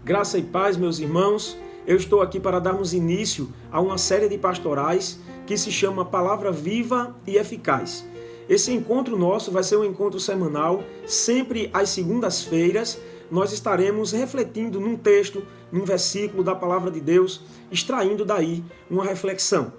Graça e paz, meus irmãos. Eu estou aqui para darmos início a uma série de pastorais que se chama Palavra Viva e Eficaz. Esse encontro nosso vai ser um encontro semanal, sempre às segundas-feiras. Nós estaremos refletindo num texto, num versículo da Palavra de Deus, extraindo daí uma reflexão.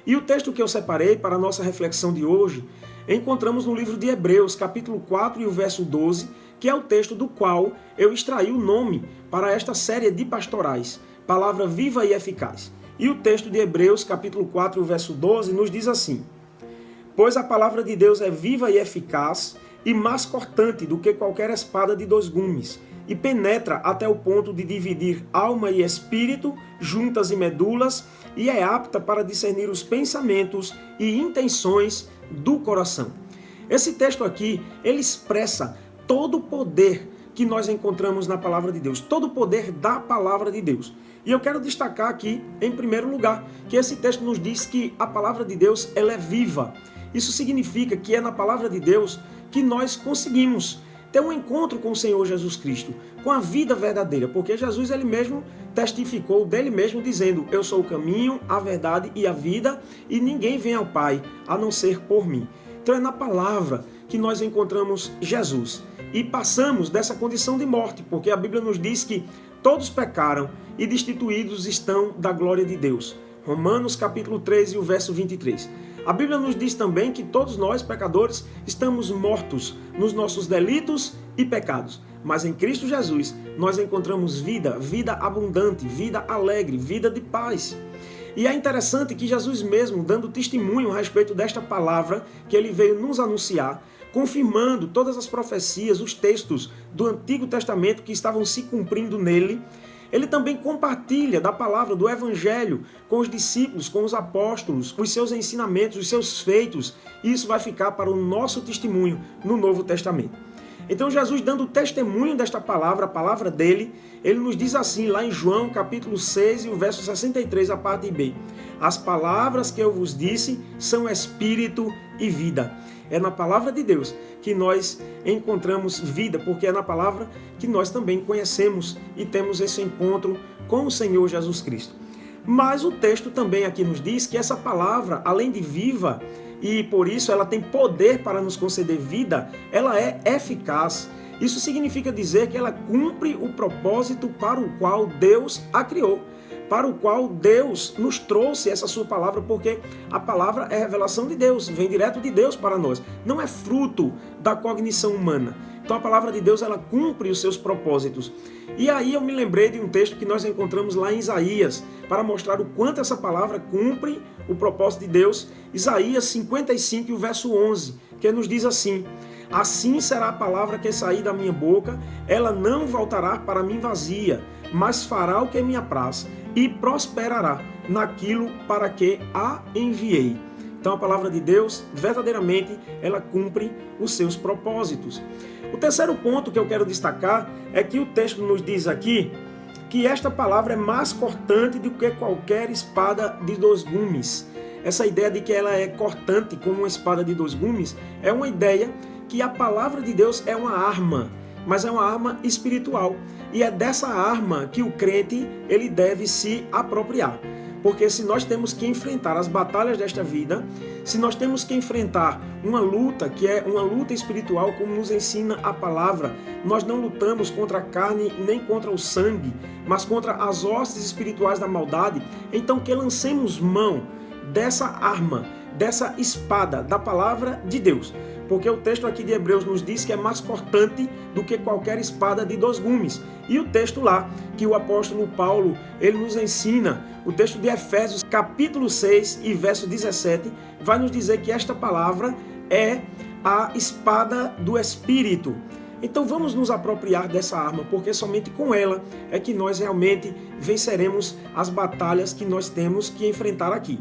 E o texto que eu separei para a nossa reflexão de hoje, encontramos no livro de Hebreus, capítulo 4 e o verso 12, que é o texto do qual eu extraí o nome para esta série de pastorais, Palavra Viva e Eficaz. E o texto de Hebreus, capítulo 4 e o verso 12, nos diz assim: Pois a palavra de Deus é viva e eficaz, e mais cortante do que qualquer espada de dois gumes, e penetra até o ponto de dividir alma e espírito, juntas e medulas, e é apta para discernir os pensamentos e intenções do coração. Esse texto aqui, ele expressa todo o poder que nós encontramos na palavra de Deus, todo o poder da palavra de Deus. E eu quero destacar aqui, em primeiro lugar, que esse texto nos diz que a palavra de Deus, ela é viva. Isso significa que é na palavra de Deus que nós conseguimos ter um encontro com o Senhor Jesus Cristo, com a vida verdadeira, porque Jesus ele mesmo testificou dele mesmo dizendo: eu sou o caminho, a verdade e a vida, e ninguém vem ao Pai a não ser por mim. Então é na palavra que nós encontramos Jesus e passamos dessa condição de morte, porque a Bíblia nos diz que todos pecaram e destituídos estão da glória de Deus. Romanos capítulo 3 e o verso 23. A Bíblia nos diz também que todos nós, pecadores, estamos mortos nos nossos delitos e pecados. Mas em Cristo Jesus nós encontramos vida, vida abundante, vida alegre, vida de paz. E é interessante que Jesus mesmo, dando testemunho a respeito desta palavra que ele veio nos anunciar, confirmando todas as profecias, os textos do Antigo Testamento que estavam se cumprindo nele, ele também compartilha da palavra do Evangelho com os discípulos, com os apóstolos, os seus ensinamentos, os seus feitos, e isso vai ficar para o nosso testemunho no Novo Testamento. Então Jesus, dando testemunho desta palavra, a palavra dele, ele nos diz assim, lá em João capítulo 6 e o verso 63, a parte B: As palavras que eu vos disse são espírito e vida. É na palavra de Deus que nós encontramos vida, porque é na palavra que nós também conhecemos e temos esse encontro com o Senhor Jesus Cristo. Mas o texto também aqui nos diz que essa palavra, além de viva, e por isso ela tem poder para nos conceder vida, ela é eficaz. Isso significa dizer que ela cumpre o propósito para o qual Deus a criou, para o qual Deus nos trouxe essa sua palavra, porque a palavra é revelação de Deus, vem direto de Deus para nós, não é fruto da cognição humana. Então a palavra de Deus, ela cumpre os seus propósitos. E aí eu me lembrei de um texto que nós encontramos lá em Isaías, para mostrar o quanto essa palavra cumpre o propósito de Deus. Isaías 55 e o verso 11, que nos diz assim: Assim será a palavra que sair da minha boca, ela não voltará para mim vazia, mas fará o que me apraz e prosperará naquilo para que a enviei. Então a palavra de Deus, verdadeiramente, ela cumpre os seus propósitos. O terceiro ponto que eu quero destacar é que o texto nos diz aqui que esta palavra é mais cortante do que qualquer espada de dois gumes. Essa ideia de que ela é cortante como uma espada de dois gumes é uma ideia que a palavra de Deus é uma arma, mas é uma arma espiritual. E é dessa arma que o crente ele deve se apropriar. Porque se nós temos que enfrentar as batalhas desta vida, se nós temos que enfrentar uma luta que é uma luta espiritual, como nos ensina a palavra, nós não lutamos contra a carne nem contra o sangue, mas contra as hostes espirituais da maldade, então que lancemos mão dessa arma, dessa espada, da palavra de Deus. Porque o texto aqui de Hebreus nos diz que é mais cortante do que qualquer espada de dois gumes. E o texto lá, que o apóstolo Paulo, ele nos ensina, o texto de Efésios, capítulo 6 e verso 17, vai nos dizer que esta palavra é a espada do Espírito. Então vamos nos apropriar dessa arma, porque somente com ela é que nós realmente venceremos as batalhas que nós temos que enfrentar aqui.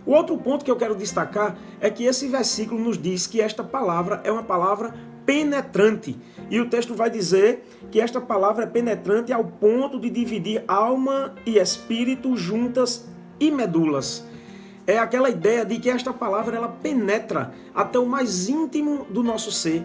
O outro ponto que eu quero destacar é que esse versículo nos diz que esta palavra é uma palavra penetrante. E o texto vai dizer que esta palavra é penetrante ao ponto de dividir alma e espírito, juntas e medulas. É aquela ideia de que esta palavra ela penetra até o mais íntimo do nosso ser.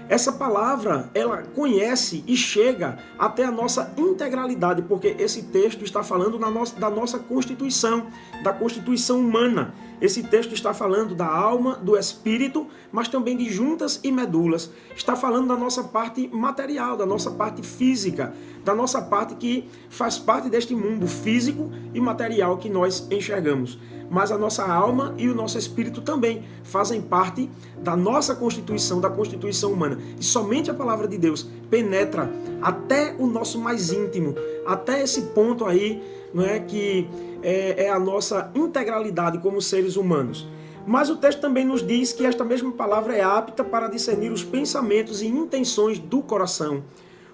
Essa palavra, ela conhece e chega até a nossa integralidade, porque esse texto está falando da nossa constituição, da constituição humana. Esse texto está falando da alma, do espírito, mas também de juntas e medulas. Está falando da nossa parte material, da nossa parte física, da nossa parte que faz parte deste mundo físico e material que nós enxergamos. Mas a nossa alma e o nosso espírito também fazem parte da nossa constituição, da constituição humana. E somente a palavra de Deus penetra até o nosso mais íntimo, até esse ponto aí, não é, que é a nossa integralidade como seres humanos. Mas o texto também nos diz que esta mesma palavra é apta para discernir os pensamentos e intenções do coração.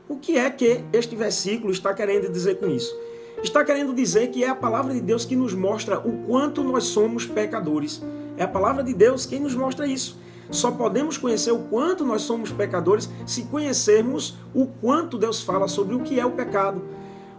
O que é que este versículo está querendo dizer com isso? Está querendo dizer que é a palavra de Deus que nos mostra o quanto nós somos pecadores. É a palavra de Deus quem nos mostra isso. Só podemos conhecer o quanto nós somos pecadores se conhecermos o quanto Deus fala sobre o que é o pecado.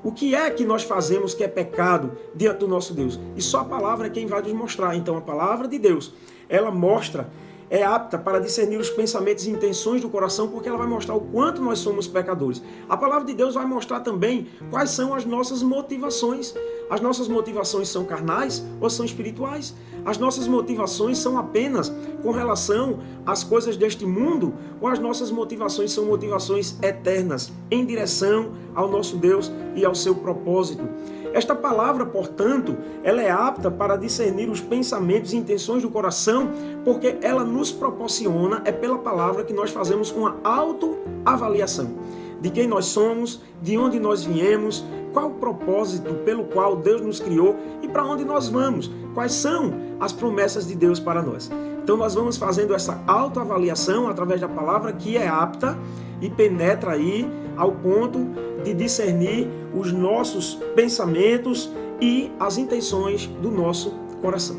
O que é que nós fazemos que é pecado diante do nosso Deus? E só a palavra é quem vai nos mostrar. Então a palavra de Deus, ela mostra, é apta para discernir os pensamentos e intenções do coração, porque ela vai mostrar o quanto nós somos pecadores. A palavra de Deus vai mostrar também quais são as nossas motivações. As nossas motivações são carnais ou são espirituais? As nossas motivações são apenas com relação às coisas deste mundo, ou as nossas motivações são motivações eternas, em direção ao nosso Deus e ao seu propósito? Esta palavra, portanto, ela é apta para discernir os pensamentos e intenções do coração, porque ela nos proporciona, é pela palavra que nós fazemos uma autoavaliação de quem nós somos, de onde nós viemos, qual o propósito pelo qual Deus nos criou e para onde nós vamos, quais são as promessas de Deus para nós. Então nós vamos fazendo essa autoavaliação através da palavra que é apta e penetra aí ao ponto de discernir os nossos pensamentos e as intenções do nosso coração.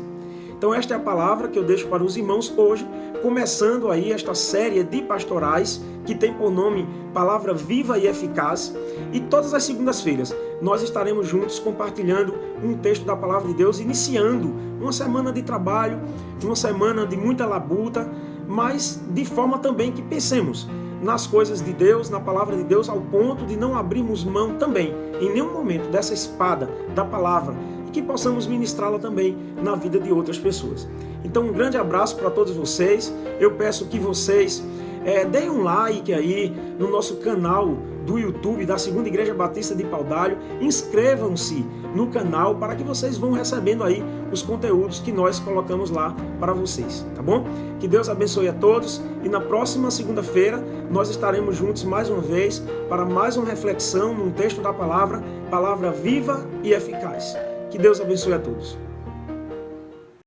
Então esta é a palavra que eu deixo para os irmãos hoje, começando aí esta série de pastorais que tem por nome Palavra Viva e Eficaz. E todas as segundas-feiras nós estaremos juntos compartilhando um texto da Palavra de Deus, iniciando uma semana de trabalho, uma semana de muita labuta, mas de forma também que pensemos nas coisas de Deus, na Palavra de Deus, ao ponto de não abrirmos mão também, em nenhum momento, dessa espada da Palavra, e que possamos ministrá-la também na vida de outras pessoas. Então, um grande abraço para todos vocês. Eu peço que vocês deem um like aí no nosso canal do YouTube da Segunda Igreja Batista de Paudalho. Inscrevam-se no canal para que vocês vão recebendo aí os conteúdos que nós colocamos lá para vocês, tá bom? Que Deus abençoe a todos e na próxima segunda-feira nós estaremos juntos mais uma vez para mais uma reflexão num texto da palavra, palavra viva e eficaz. Que Deus abençoe a todos.